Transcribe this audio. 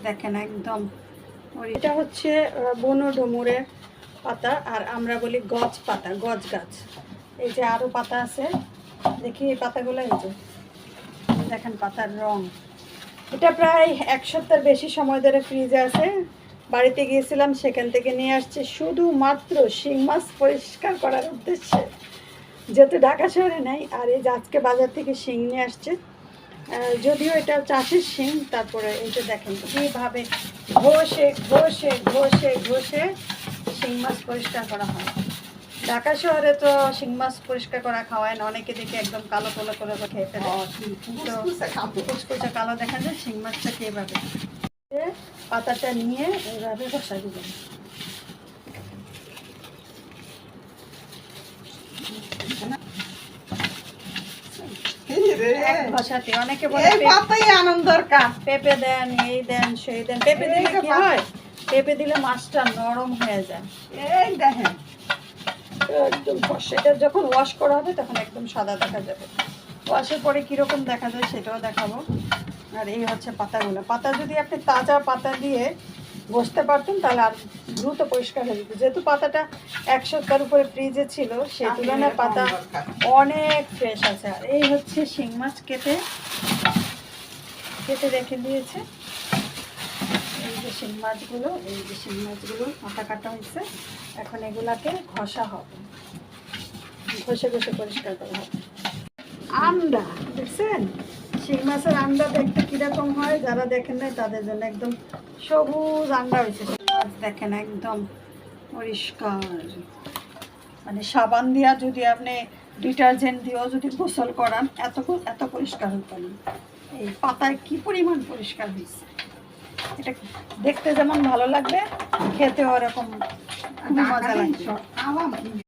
দেখেন একদম। এটা হচ্ছে বনো ডুমুরের পাতা, আর আমরা বলি গজ পাতা, গজ গাছ। এই যে আরও পাতা আছে, দেখি এই পাতাগুলো। এই যে দেখেন পাতার রং। এটা প্রায় 1 সপ্তাহের বেশি সময় ধরে ফ্রিজে আছে। বাড়িতে গিয়েছিলাম, সেখান থেকে নিয়ে আসছে শুধুমাত্র শিং মাছ পরিষ্কার করার উদ্দেশ্যে, যেহেতু ঢাকা শহরে নেই। আর এই যে আজকে বাজার থেকে শিং নিয়ে আসছে, যদিও এটা চাষের শিং। তারপরে এই যে দেখেন কীভাবে ঘষে ঘষে ঘষে ঘষে শিং মাছ পরিষ্কার করা হয়। ঢাকা শহরে তো শিং মাছ পরিষ্কার করা খাওয়ায় না, অনেকে দেখে একদম কালো কালো করে খেয়ে ফেলে। তো কুচকুচে কালো দেখা যায়। শিং মাছটা কীভাবে পাতাটা নিয়ে এইভাবে বসা দিবেন। ভাষাতে অনেকে বলে পেঁপে দেন, এই দেন, সেই দেন। পেঁপে দিলে কি হয়, পেঁপে দিলে মাছটা নরম হয়ে যায়। এই দেখেন একদম সেটা যখন ওয়াশ করা হবে তখন একদম সাদা দেখা যাবে। ওয়াশের পরে কীরকম দেখা যায় সেটাও দেখাবো। আর এই হচ্ছে পাতাগুলো। পাতা যদি আপনি তাজা পাতা দিয়ে বসতে পারতেন তাহলে আর দ্রুত পরিষ্কার হয়ে যেত। যেহেতু পাতাটা 1 সপ্তাহের উপরে ফ্রিজে ছিল, সেই তুলনায় পাতা অনেক ফ্রেশ আছে। আর এই হচ্ছে শিং মাছ কেটে কেটে রেখে দিয়েছে। এই যে শিং মাছগুলো, এই যে শিং মাছগুলো মাথা কাটা হয়েছে। এখন এগুলাকে ঘষা হবে, ঘষে ঘষে পরিষ্কার করা হবে। আন্ডা দেখছেন, শিং মাছের আন্ডা দেখতে কিরকম হয়, যারা দেখেন নাই তাদের জন্য একদম সবুজ আন্ডা হয়েছে। দেখেন একদম পরিষ্কার, মানে সাবান দিয়া যদি আপনি ডিটারজেন্ট দিয়েও যদি গোসল করান এত পরিষ্কার হতো না। এই পাতায় কি পরিমাণ পরিষ্কার হয়েছে। এটা দেখতে যেমন ভালো লাগবে, খেতেও ওরকম মজা লাগবে।